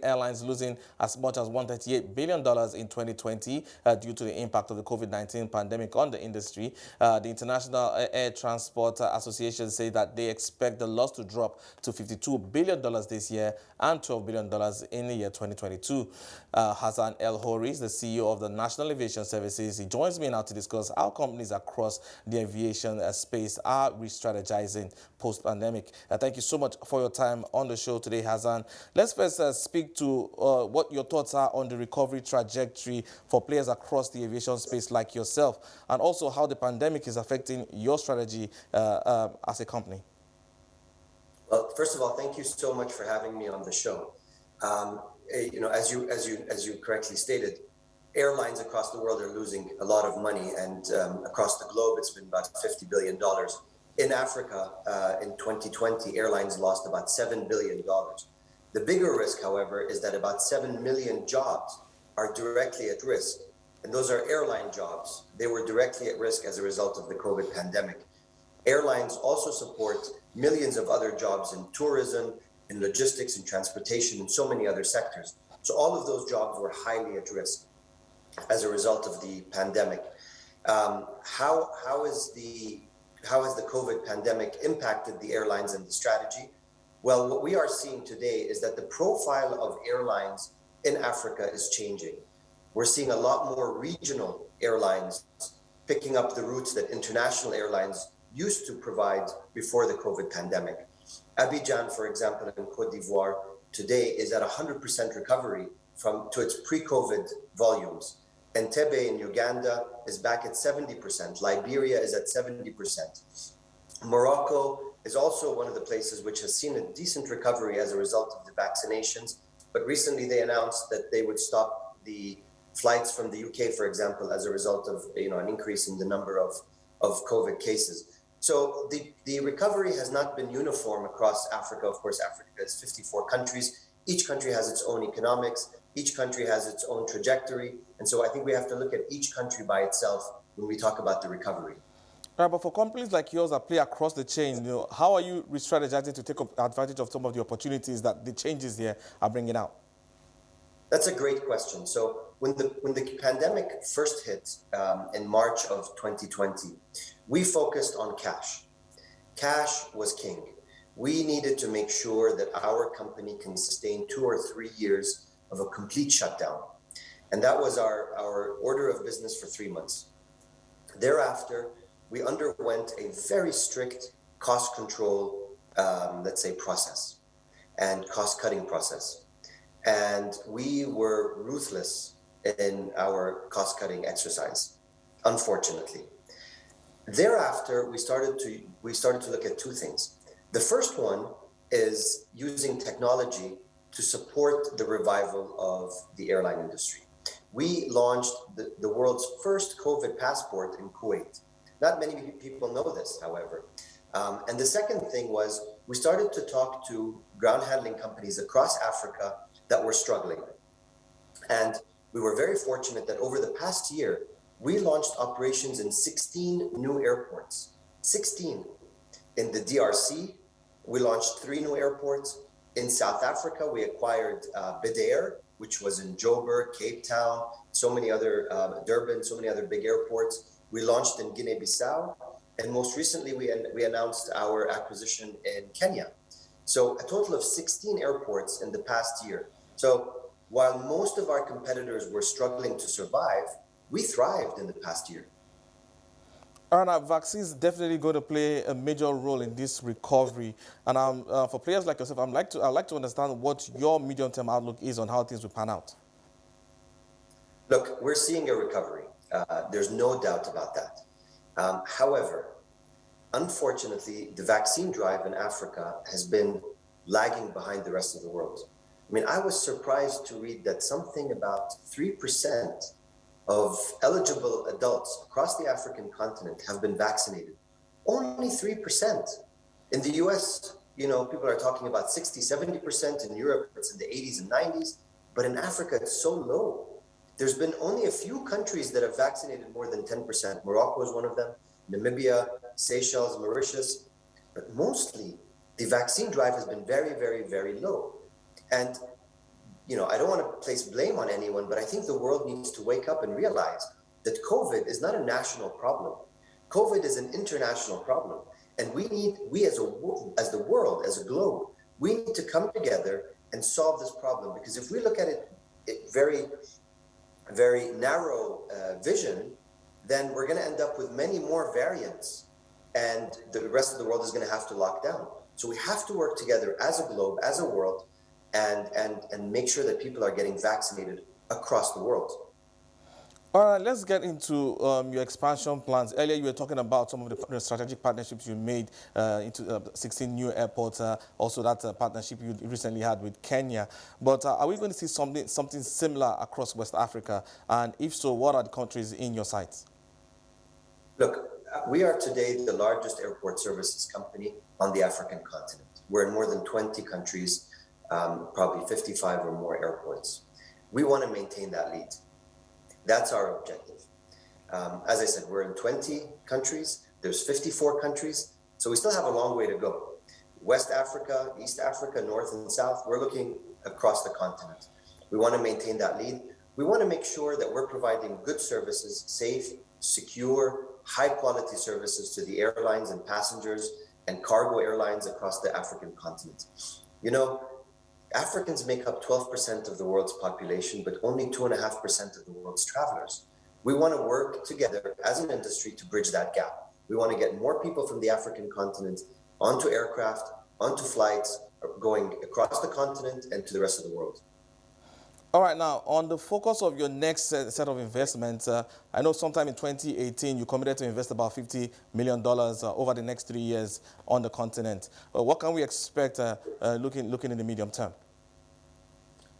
airlines losing as much as $138 billion in 2020 due to the impact of the COVID-19 pandemic on the industry. The International Air Transport Association say that they expect the loss to drop to $52 billion this year and $12 billion in the year 2022. Hassan Houry is the CEO of the National Aviation Services. He joins me now to discuss how companies across the aviation space are re-strategizing post-pandemic. Thank you so much for your time on the show today, Hassan. Let's first speak to what your thoughts are on the recovery trajectory for players across the aviation space like yourself, and also how the pandemic is affecting your strategy as a company. Well, first of all, thank you so much for having me on the show. As you correctly stated, airlines across the world are losing a lot of money, and across the globe, it's been about $50 billion. In Africa, in 2020, airlines lost about $7 billion. The bigger risk, however, is that about 7 million jobs are directly at risk. And those are airline jobs. They were directly at risk as a result of the COVID pandemic. Airlines also support millions of other jobs in tourism, in logistics, in transportation, and so many other sectors. So all of those jobs were highly at risk as a result of the pandemic. How has the COVID pandemic impacted the airlines and the strategy? Well, what we are seeing today is that the profile of airlines in Africa is changing. We're seeing a lot more regional airlines picking up the routes that international airlines used to provide before the COVID pandemic. Abidjan, for example, in Côte d'Ivoire, today is at 100% recovery to its pre-COVID volumes. Entebbe in Uganda is back at 70%. Liberia is at 70%. Morocco is also one of the places which has seen a decent recovery as a result of the vaccinations. But recently they announced that they would stop the flights from the UK, for example, as a result of an increase in the number of COVID cases. So the recovery has not been uniform across Africa. Of course, Africa is 54 countries. Each country has its own economics. Each country has its own trajectory. And so I think we have to look at each country by itself when we talk about the recovery. Right, but for companies like yours that play across the chain, how are you re-strategizing to take advantage of some of the opportunities that the changes here are bringing out? That's a great question. So when the pandemic first hit in March of 2020, we focused on cash. Cash was king. We needed to make sure that our company can sustain 2 or 3 years of a complete shutdown. And that was our order of business for 3 months. Thereafter, we underwent a very strict cost control, process and cost cutting process. And we were ruthless in our cost cutting exercise, unfortunately. Thereafter, we started to look at 2 things. The first one is using technology to support the revival of the airline industry. We launched the world's first COVID passport in Kuwait. Not many people know this, however. And the second thing was we started to talk to ground handling companies across Africa that were struggling. And we were very fortunate that over the past year, we launched operations in 16 new airports. 16. In the DRC, we launched 3 new airports. In South Africa, we acquired Bid'Air, which was in Joburg, Cape Town, so many other, Durban, so many other big airports. We launched in Guinea-Bissau, and most recently we announced our acquisition in Kenya. So a total of 16 airports in the past year. So while most of our competitors were struggling to survive, we thrived in the past year. Vaccines definitely going to play a major role in this recovery. And for players like yourself, I'd like to understand what your medium-term outlook is on how things will pan out. Look, we're seeing a recovery. There's no doubt about that. However, unfortunately, the vaccine drive in Africa has been lagging behind the rest of the world. I mean, I was surprised to read that something about 3% of eligible adults across the African continent have been vaccinated. Only 3%. In the US, people are talking about 60, 70%. In Europe, it's in the 80s and 90s. But in Africa, it's so low. There's been only a few countries that have vaccinated more than 10%. Morocco is one of them, Namibia, Seychelles, Mauritius. But mostly, the vaccine drive has been very, very, very low. And I don't want to place blame on anyone, but I think the world needs to wake up and realize that COVID is not a national problem. COVID is an international problem. And we as the world, as a globe, we need to come together and solve this problem. Because if we look at it very, very narrow vision, then we're going to end up with many more variants, and the rest of the world is going to have to lock down. So we have to work together as a globe, as a world, and make sure that people are getting vaccinated across the world. All right, let's get into your expansion plans. Earlier, you were talking about some of the strategic partnerships you made into 16 new airports, also that partnership you recently had with Kenya. But are we going to see something similar across West Africa? And if so, what are the countries in your sights? Look, we are today the largest airport services company on the African continent. We're in more than 20 countries, probably 55 or more airports. We want to maintain that lead. That's our objective. As I said, we're in 20 countries. There's 54 countries. So we still have a long way to go. West Africa, East Africa, North and South, we're looking across the continent. We want to maintain that lead. We want to make sure that we're providing good services, safe, secure, high quality services to the airlines and passengers and cargo airlines across the African continent. Africans make up 12% of the world's population, but only 2.5% of the world's travelers. We want to work together as an industry to bridge that gap. We want to get more people from the African continent onto aircraft, onto flights, going across the continent and to the rest of the world. All right, now, on the focus of your next set of investments, I know sometime in 2018 you committed to invest about $50 million over the next 3 years on the continent. What can we expect looking in the medium term?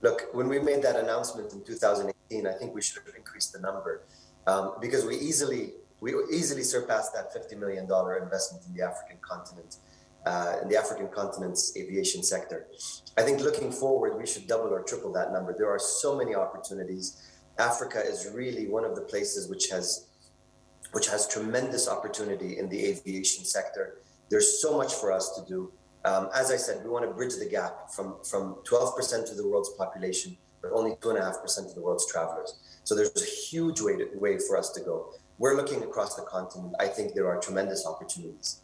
Look, when we made that announcement in 2018, I think we should have increased the number because we easily surpassed that $50 million investment in the African continent, in the African continent's aviation sector. I think looking forward, we should double or triple that number. There are so many opportunities. Africa is really one of the places which has tremendous opportunity in the aviation sector. There's so much for us to do. As I said, we want to bridge the gap from 12% of the world's population, but only 2.5% of the world's travelers. So there's a huge way for us to go. We're looking across the continent. I think there are tremendous opportunities.